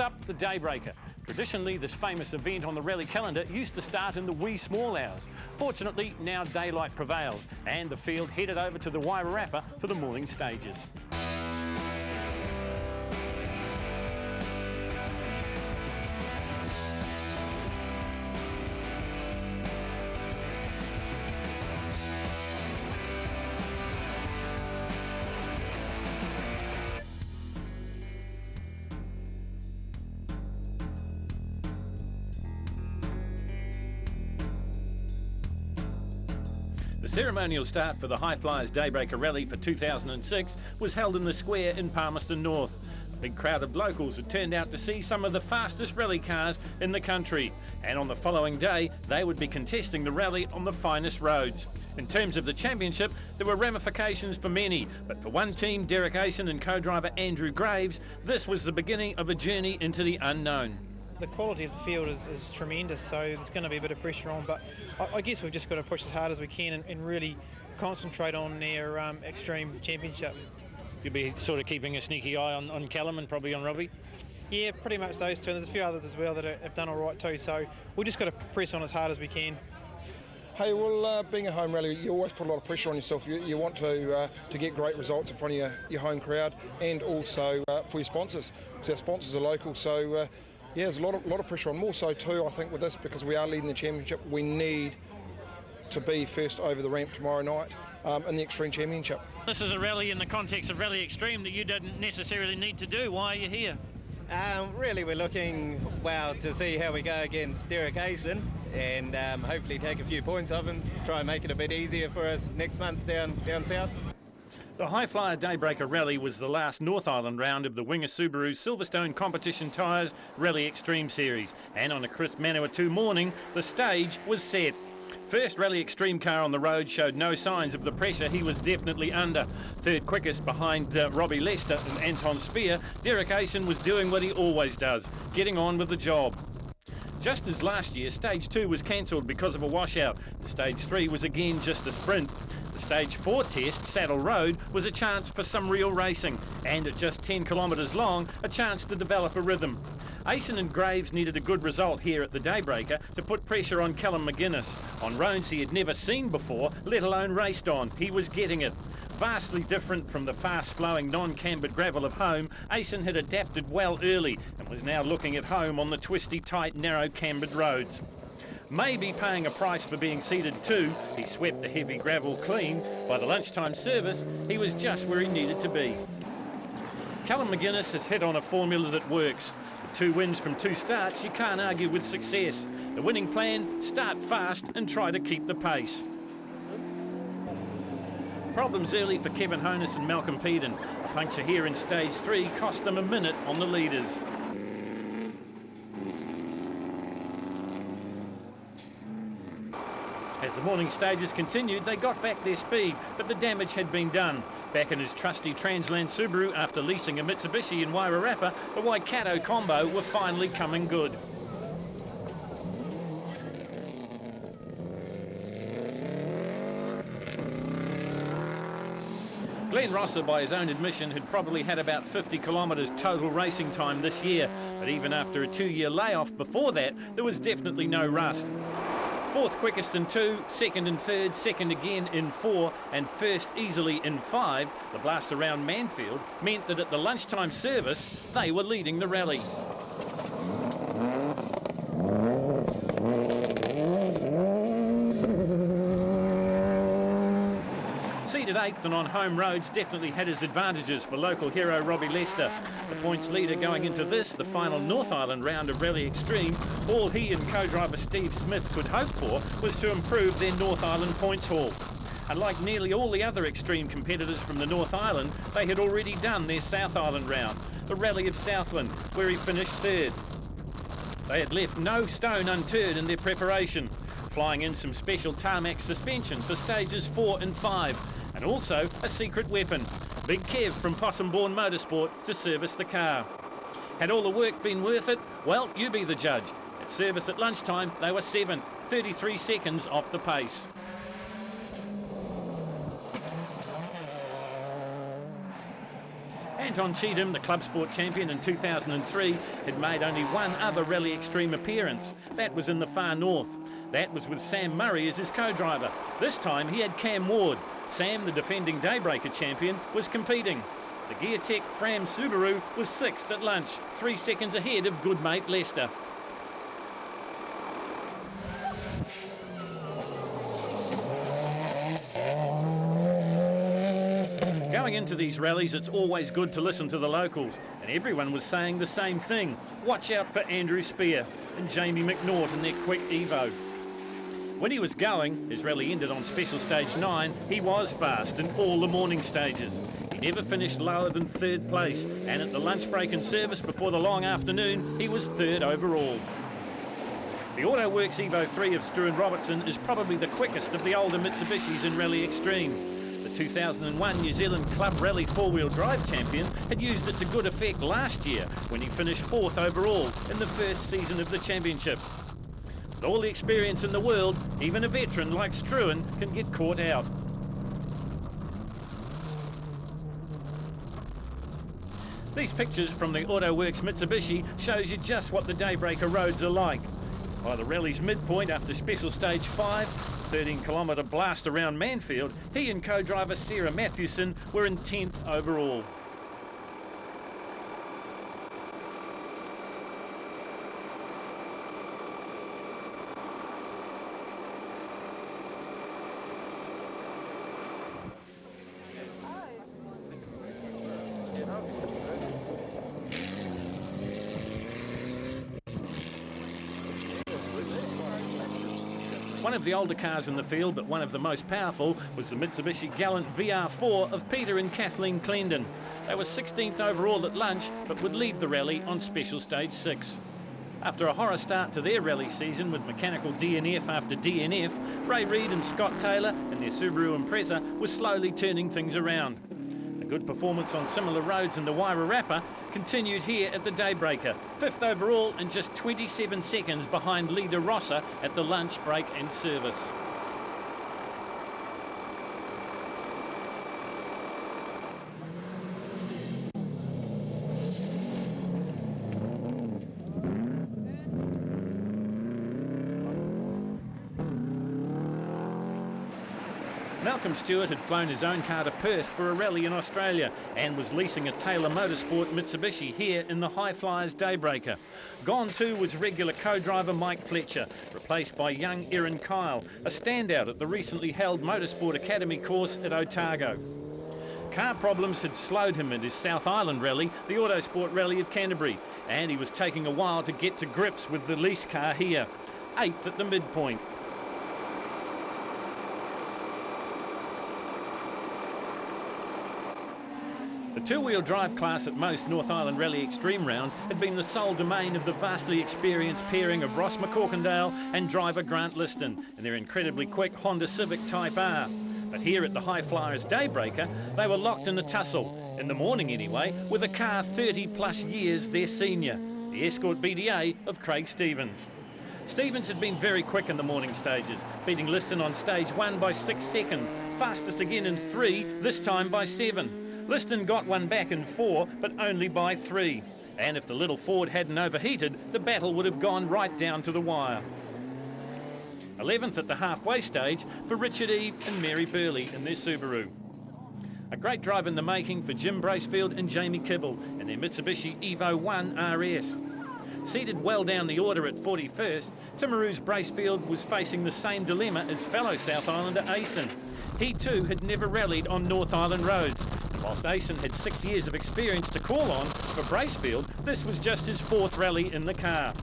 Up the Daybreaker. Traditionally, this famous event on the rally calendar used to start in the wee small hours. Fortunately, now daylight prevails and the field headed over to the Wairarapa for the morning stages. The ceremonial start for the High Flyers Daybreaker Rally for 2006 was held in the square in Palmerston North. A big crowd of locals had turned out to see some of the fastest rally cars in the country, and on the following day they would be contesting the rally on the finest roads. In terms of the championship, there were ramifications for many, but for one team, Derek Asen and co-driver Andrew Graves, this was the beginning of a journey into the unknown. The quality of the field is tremendous, so there's going to be a bit of pressure on, but I guess we've just got to push as hard as we can and really concentrate on their Extreme Championship. You'll be sort of keeping a sneaky eye on Callum and probably on Robbie? Yeah, pretty much those two, and there's a few others as well that have done all right too, so we've just got to press on as hard as we can. Hey, well, being a home rally, you always put a lot of pressure on yourself. You want to get great results in front of your home crowd, and also for your sponsors. So our sponsors are local, so yeah, there's a lot of pressure on. More so too, I think, with this, because we are leading the championship. We need to be first over the ramp tomorrow night in the Extreme Championship. This is a rally in the context of Rally Extreme that you didn't necessarily need to do. Why are you here? Really, we're looking, to see how we go against Derek Asen, and hopefully take a few points off him, try and make it a bit easier for us next month down south. The High Flyer Daybreaker Rally was the last North Island round of the Winger Subaru Silverstone Competition Tyres Rally Extreme Series, and on a crisp Manawatu morning, the stage was set. First Rally Extreme car on the road showed no signs of the pressure he was definitely under. Third quickest behind Robbie Lester and Anton Speer, Derek Asen was doing what he always does, getting on with the job. Just as last year, Stage 2 was cancelled because of a washout. The Stage 3 was again just a sprint. The Stage 4 test, Saddle Road, was a chance for some real racing, and at just 10 kilometres long, a chance to develop a rhythm. Asen and Graves needed a good result here at the Daybreaker to put pressure on Callum McGuinness. On roads he had never seen before, let alone raced on, he was getting it. Vastly different from the fast-flowing non-cambered gravel of home, Asen had adapted well early and was now looking at home on the twisty, tight, narrow cambered roads. Maybe paying a price for being seeded too, he swept the heavy gravel clean. By the lunchtime service, he was just where he needed to be. Callum McGuinness has hit on a formula that works. With 2 wins from 2 starts, you can't argue with success. The winning plan, start fast and try to keep the pace. Problems early for Kevin Honus and Malcolm Peden. A puncture here in Stage 3 cost them a minute on the leaders. As the morning stages continued, they got back their speed, but the damage had been done. Back in his trusty Transland Subaru after leasing a Mitsubishi in Wairarapa, the Waikato combo were finally coming good. Glenn Rosser, by his own admission, had probably had about 50 kilometres total racing time this year, but even after a 2-year layoff before that, there was definitely no rust. 4th quickest in 2, 2nd in 3rd, 2nd again in 4, and 1st easily in 5, the blast around Manfield meant that at the lunchtime service, they were leading the rally. Seated 8th and on home roads definitely had his advantages for local hero Robbie Lester. The points leader going into this, the final North Island round of Rally Extreme, all he and co-driver Steve Smith could hope for was to improve their North Island points haul. Unlike nearly all the other Extreme competitors from the North Island, they had already done their South Island round, the Rally of Southland, where he finished 3rd. They had left no stone unturned in their preparation, flying in some special tarmac suspension for stages 4 and 5, and also a secret weapon, Big Kev from Possumborn Motorsport, to service the car. Had all the work been worth it? Well, you be the judge. At service at lunchtime, they were 7th, 33 seconds off the pace. Anton Cheetham, the Club Sport champion in 2003, had made only one other Rally Extreme appearance. That was in the far north. That was with Sam Murray as his co-driver. This time he had Cam Ward. Sam, the defending Daybreaker champion, was competing. The Geartech Fram Subaru was 6th at lunch, 3 seconds ahead of good mate Leicester. Going into these rallies, it's always good to listen to the locals, and everyone was saying the same thing. Watch out for Andrew Spear and Jamie McNaught in their quick Evo. When he was going, his rally ended on special stage 9, he was fast in all the morning stages. He never finished lower than 3rd place, and at the lunch break and service before the long afternoon, he was 3rd overall. The AutoWorks Evo 3 of Struan Robertson is probably the quickest of the older Mitsubishis in Rally Extreme. The 2001 New Zealand Club Rally 4-wheel drive champion had used it to good effect last year when he finished 4th overall in the first season of the championship. With all the experience in the world, even a veteran like Struan can get caught out. These pictures from the AutoWorks Mitsubishi shows you just what the Daybreaker roads are like. By the rally's midpoint after special stage 5, 13-kilometre blast around Manfield, he and co-driver Sarah Matthewson were in 10th overall. One of the older cars in the field, but one of the most powerful, was the Mitsubishi Galant VR4 of Peter and Kathleen Clendon. They were 16th overall at lunch, but would lead the rally on special stage 6. After a horror start to their rally season with mechanical DNF after DNF, Ray Reid and Scott Taylor and their Subaru Impreza were slowly turning things around. A good performance on similar roads in the Wairarapa continued here at the Daybreaker, 5th overall and just 27 seconds behind Lee De Rossa at the lunch break and service. Malcolm Stewart had flown his own car to Perth for a rally in Australia and was leasing a Taylor Motorsport Mitsubishi here in the High Flyers Daybreaker. Gone too was regular co-driver Mike Fletcher, replaced by young Erin Kyle, a standout at the recently held Motorsport Academy course at Otago. Car problems had slowed him at his South Island rally, the Autosport Rally of Canterbury, and he was taking a while to get to grips with the lease car here, 8th at the midpoint. The two-wheel drive class at most North Island Rally Extreme rounds had been the sole domain of the vastly experienced pairing of Ross McCorkindale and driver Grant Liston in their incredibly quick Honda Civic Type R. But here at the High Flyers Daybreaker, they were locked in a tussle, in the morning anyway, with a car 30 plus years their senior, the Escort BDA of Craig Stevens. Stevens had been very quick in the morning stages, beating Liston on stage 1 by 6 seconds, fastest again in 3, this time by 7. Liston got one back in 4, but only by 3. And if the little Ford hadn't overheated, the battle would have gone right down to the wire. 11th at the halfway stage for Richard Eve and Mary Burley in their Subaru. A great drive in the making for Jim Bracefield and Jamie Kibble in their Mitsubishi Evo 1 RS. Seated well down the order at 41st, Timaru's Bracefield was facing the same dilemma as fellow South Islander Asen. He too had never rallied on North Island roads. Whilst Asen had 6 years of experience to call on, for Bracefield, this was just his 4th rally in the car.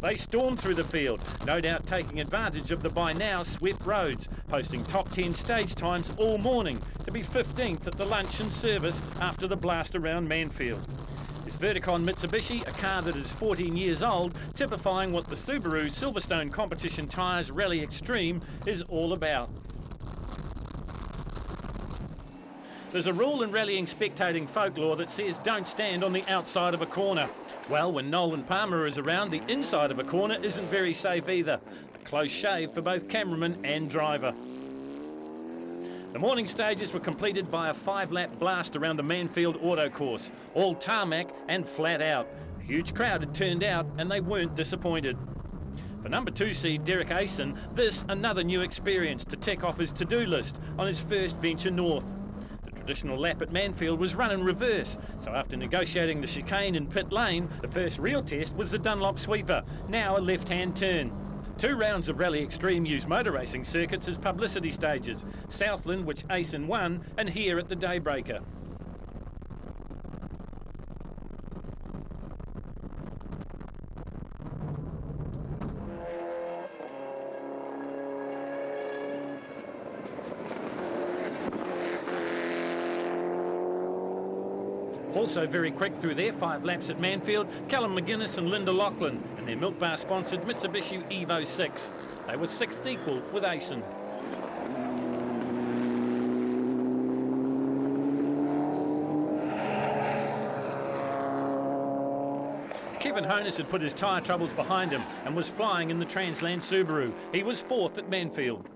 They stormed through the field, no doubt taking advantage of the by now swept roads, posting top 10 stage times all morning to be 15th at the lunch and service after the blast around Manfield. His Verticon Mitsubishi, a car that is 14 years old, typifying what the Subaru Silverstone Competition Tyres Rally Extreme is all about. There's a rule in rallying spectating folklore that says don't stand on the outside of a corner. Well, when Nolan Palmer is around, the inside of a corner isn't very safe either. A close shave for both cameraman and driver. The morning stages were completed by a 5-lap blast around the Manfield Auto Course, all tarmac and flat out. A huge crowd had turned out and they weren't disappointed. For number 2 seed Derek Asen, this another new experience to tick off his to-do list on his first venture north. The traditional lap at Manfield was run in reverse, so after negotiating the chicane in pit lane, the first real test was the Dunlop sweeper, now a left-hand turn. 2 rounds of Rally Extreme use motor racing circuits as publicity stages, Southland, which Asen won, and here at the Daybreaker. Also very quick through their 5 laps at Manfield, Callum McGuinness and Linda Lachlan in their Milk Bar sponsored Mitsubishi Evo 6. They were 6th equal with Asen. Kevin Honus had put his tyre troubles behind him and was flying in the Transland Subaru. He was 4th at Manfield.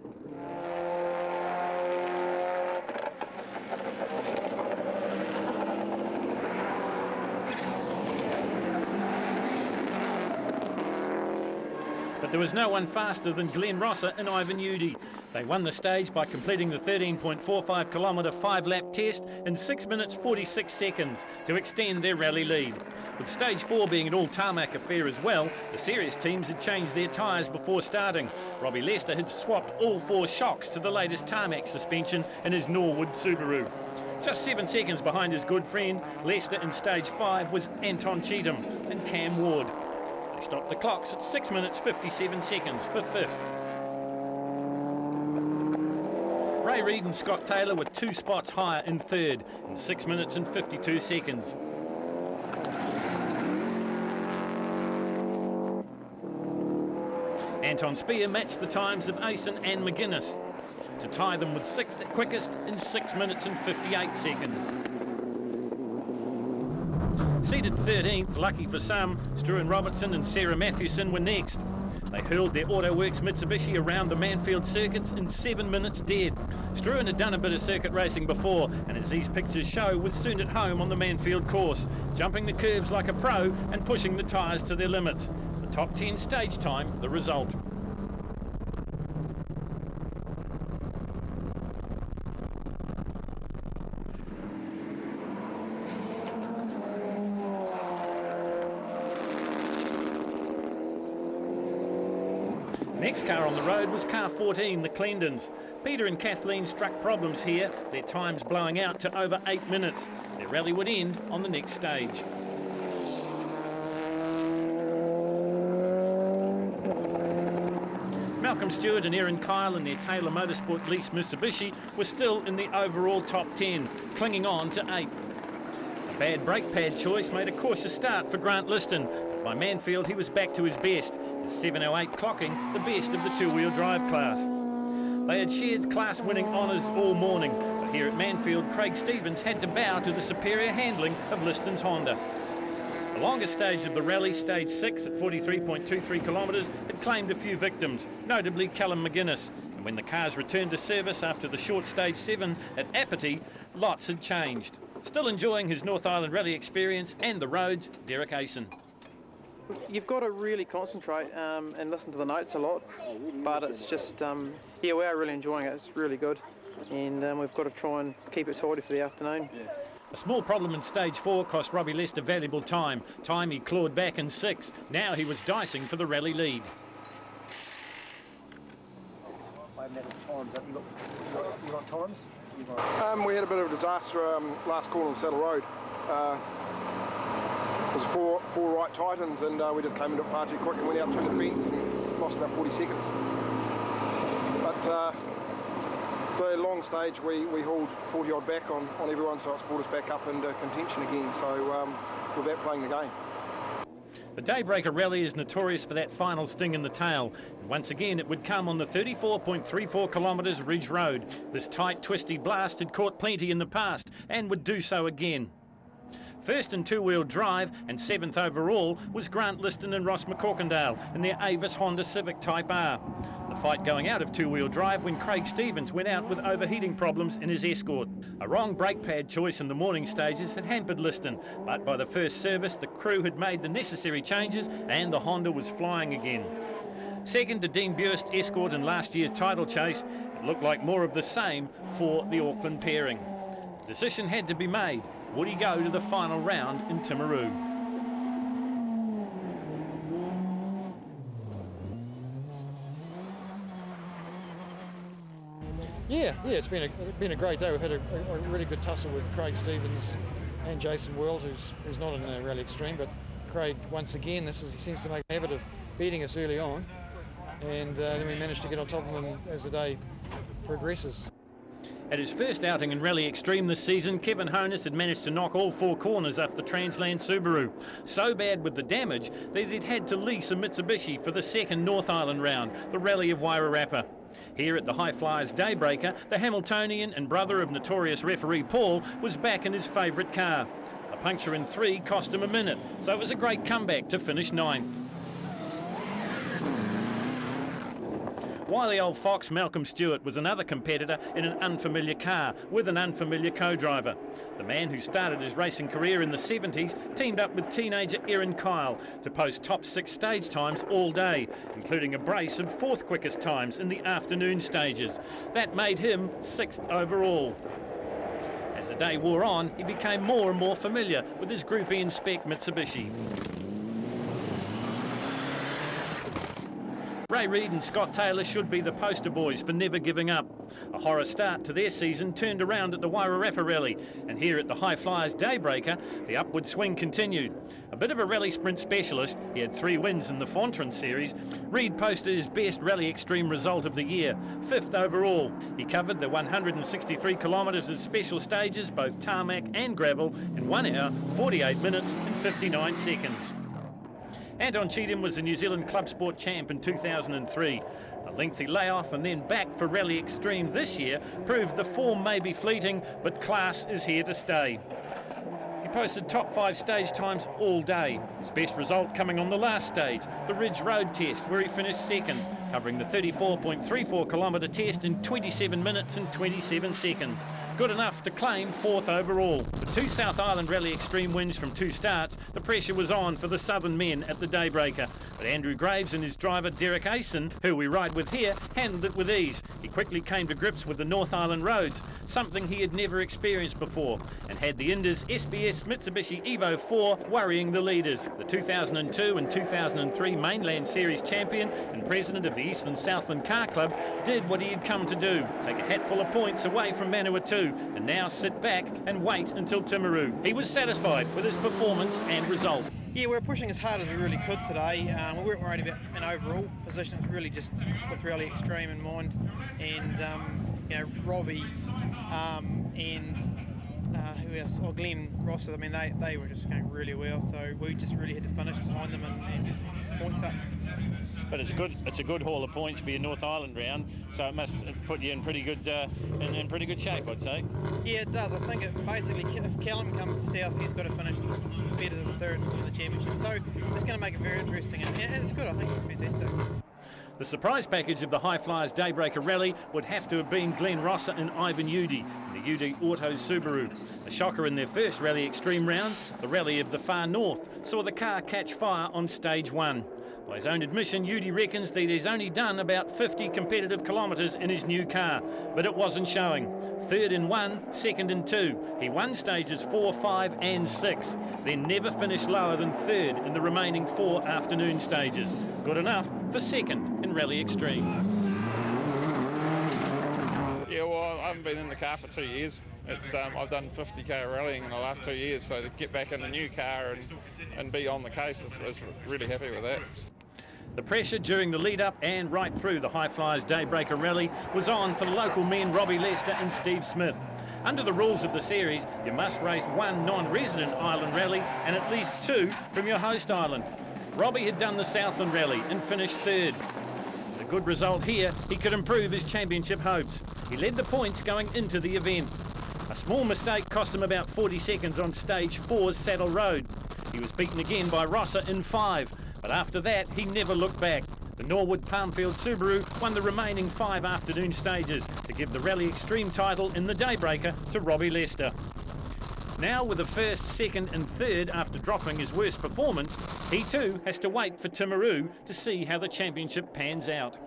But there was no one faster than Glenn Rosser and Ivan Udy. They won the stage by completing the 13.45 kilometre 5-lap test in 6 minutes 46 seconds to extend their rally lead. With stage 4 being an all-tarmac affair as well, the serious teams had changed their tyres before starting. Robbie Lester had swapped all 4 shocks to the latest tarmac suspension in his Norwood Subaru. Just 7 seconds behind his good friend, Lester in stage 5 was Anton Cheetham and Cam Ward. They stopped the clocks at 6 minutes 57 seconds for 5th. Ray Reid and Scott Taylor were 2 spots higher in 3rd in 6 minutes and 52 seconds. Anton Speer matched the times of Asen and McGuinness to tie them with 6th at quickest in 6 minutes and 58 seconds. Seated 13th, lucky for some, Struan Robertson and Sarah Matthewson were next. They hurled their AutoWorks Mitsubishi around the Manfield circuits in 7 minutes dead. Struan had done a bit of circuit racing before, and as these pictures show, was soon at home on the Manfield course, jumping the curbs like a pro and pushing the tyres to their limits. The top 10 stage time, the result. Next car on the road was car 14, the Clendons. Peter and Kathleen struck problems here, their times blowing out to over 8 minutes. Their rally would end on the next stage. Malcolm Stewart and Erin Kyle in their Taylor Motorsport lease Mitsubishi were still in the overall top 10, clinging on to 8th. A bad brake pad choice made a cautious start for Grant Liston, but by Manfield he was back to his best, his 7:08 clocking the best of the 2-wheel drive class. They had shared class-winning honours all morning, but here at Manfield, Craig Stevens had to bow to the superior handling of Liston's Honda. The longest stage of the rally, stage 6 at 43.23 kilometres, had claimed a few victims, notably Callum McGuinness. And when the cars returned to service after the short stage 7 at Apathy, lots had changed. Still enjoying his North Island rally experience and the roads, Derek Asen. You've got to really concentrate and listen to the notes a lot, but it's just, yeah, we are really enjoying it. It's really good, and we've got to try and keep it tidy for the afternoon. A small problem in stage 4 cost Robbie Lester valuable time. Time he clawed back in 6th. Now he was dicing for the rally lead. You got times? We had a bit of a disaster last corner on Saddle Road. It was four right Titans, and we just came into it far too quick and went out through the fence and lost about 40 seconds. But the long stage, we hauled 40 odd back on everyone, so it's brought us back up into contention again. So we're back playing the game. The Daybreaker Rally is notorious for that final sting in the tail. And once again, it would come on the 34.34 kilometres Ridge Road. This tight, twisty blast had caught plenty in the past and would do so again. First in 2-wheel drive and 7th overall was Grant Liston and Ross McCorkindale in their Avis Honda Civic Type R. The fight going out of two-wheel drive when Craig Stevens went out with overheating problems in his Escort. A wrong brake pad choice in the morning stages had hampered Liston, but by the first service the crew had made the necessary changes and the Honda was flying again. Second to Dean Burst Escort in last year's title chase, it looked like more of the same for the Auckland pairing. The decision had to be made. Would he go to the final round in Timaru? Yeah, it's been a great day. We've had a really good tussle with Craig Stevens and Jason World, who's not in a Rally Extreme, but Craig once again he seems to make a habit of beating us early on, and then we managed to get on top of him as the day progresses. At his first outing in Rally Extreme this season, Kevin Honus had managed to knock all four corners off the Transland Subaru. So bad with the damage that he'd had to lease a Mitsubishi for the second North Island round, the Rally of Wairarapa. Here at the High Flyers Daybreaker, the Hamiltonian and brother of notorious referee Paul was back in his favourite car. A puncture in 3 cost him a minute, so it was a great comeback to finish 9th. Wily old fox Malcolm Stewart was another competitor in an unfamiliar car with an unfamiliar co-driver. The man who started his racing career in the 70s teamed up with teenager Erin Kyle to post top 6 stage times all day, including a brace of 4th quickest times in the afternoon stages. That made him 6th overall. As the day wore on, he became more and more familiar with his Group N spec Mitsubishi. Ray Reid and Scott Taylor should be the poster boys for never giving up. A horror start to their season turned around at the Wairarapa Rally, and here at the High Flyers Daybreaker, the upward swing continued. A bit of a rally sprint specialist, he had 3 wins in the Fontran series. Reid posted his best Rally Extreme result of the year, 5th overall. He covered the 163 kilometres of special stages, both tarmac and gravel, in 1 hour, 48 minutes and 59 seconds. Anton Cheatham was the New Zealand Club Sport champ in 2003. A lengthy layoff and then back for Rally Extreme this year proved the form may be fleeting, but class is here to stay. He posted top 5 stage times all day. His best result coming on the last stage, the Ridge Road test, where he finished 2nd, covering the 34.34 kilometre test in 27 minutes and 27 seconds. Good enough to claim 4th overall. With 2 South Island Rally Extreme wins from 2 starts, the pressure was on for the Southern men at the Daybreaker. But Andrew Graves and his driver Derek Asen, who we ride with here, handled it with ease. He quickly came to grips with the North Island roads, something he had never experienced before, and had the Indus SBS Mitsubishi Evo 4 worrying the leaders. The 2002 and 2003 Mainland Series champion and president of the Eastern Southland Car Club did what he had come to do, take a hatful of points away from Manawatu, and now sit back and wait until Timaru. He was satisfied with his performance and result. Yeah, we were pushing as hard as we really could today. We weren't worried about an overall position. It's really just with Rally Extreme in mind. And Robbie and who else? Oh, Glenn Rosser. I mean, they were just going really well. So we just really had to finish behind them and get some points up. But it's good. It's a good haul of points for your North Island round, so it must put you in pretty good in pretty good shape, I'd say. Yeah, it does. I think it basically, if Callum comes south, he's got to finish better than 3rd in the championship. So it's going to make it very interesting, and it's good. I think it's fantastic. The surprise package of the High Flyers Daybreaker Rally would have to have been Glenn Rosser and Ivan Udy in the UD Auto Subaru. A shocker in their first Rally Extreme round, the Rally of the Far North, saw the car catch fire on stage 1. By his own admission, Udy reckons that he's only done about 50 competitive kilometres in his new car, but it wasn't showing. 3rd in 1, 2nd in 2. He won stages 4, 5 and 6, then never finished lower than 3rd in the remaining 4 afternoon stages. Good enough for 2nd in Rally Extreme. Yeah, well, I haven't been in the car for 2 years. I've done 50k rallying in the last 2 years, so to get back in a new car and be on the case is really happy with that. The pressure during the lead-up and right through the High Flyers Daybreaker Rally was on for the local men Robbie Lester and Steve Smith. Under the rules of the series, you must race 1 non-resident island rally and at least 2 from your host island. Robbie had done the Southland Rally and finished 3rd. With a good result here, he could improve his championship hopes. He led the points going into the event. A small mistake cost him about 40 seconds on stage 4's Saddle Road. He was beaten again by Rosser in 5. But after that, he never looked back. The Norwood Palmfield Subaru won the remaining 5 afternoon stages to give the Rally Extreme title in the Daybreaker to Robbie Lester. Now with a first, second and third after dropping his worst performance, he too has to wait for Timaru to see how the championship pans out.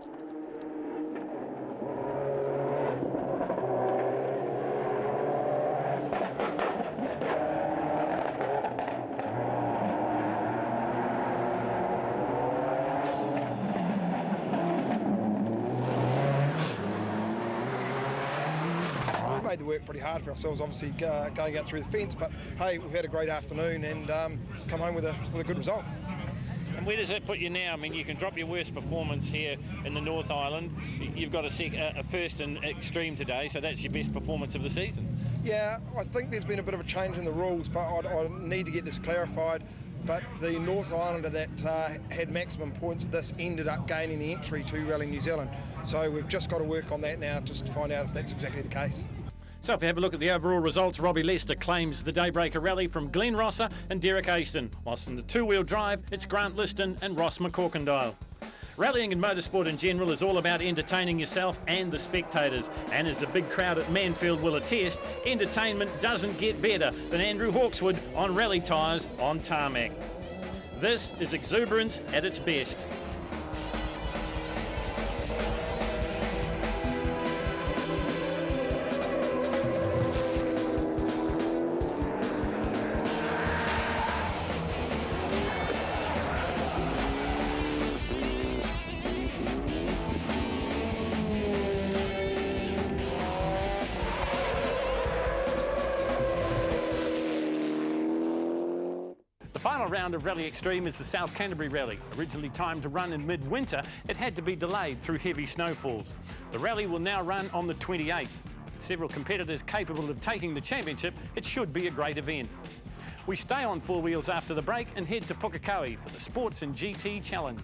Made the work pretty hard for ourselves, obviously going out through the fence, but hey, we've had a great afternoon and come home with a good result. And where does that put you now? I mean, you can drop your worst performance here in the North Island. You've got a first and extreme today, so that's your best performance of the season. Yeah, I think there's been a bit of a change in the rules, but I need to get this clarified. But the North Islander that had maximum points, this ended up gaining the entry to Rally New Zealand. So we've just got to work on that now just to find out if that's exactly the case. So if we have a look at the overall results, Robbie Lester claims the Daybreaker Rally from Glenn Rosser and Derek Aston, whilst in the two-wheel drive, it's Grant Liston and Ross McCorkindale. Rallying and motorsport in general is all about entertaining yourself and the spectators, and as the big crowd at Manfield will attest, entertainment doesn't get better than Andrew Hawkswood on rally tyres on tarmac. This is exuberance at its best. The final round of Rally Extreme is the South Canterbury Rally. Originally timed to run in mid-winter, it had to be delayed through heavy snowfalls. The rally will now run on the 28th. With several competitors capable of taking the championship, it should be a great event. We stay on four wheels after the break and head to Pukekohe for the Sports and GT Challenge.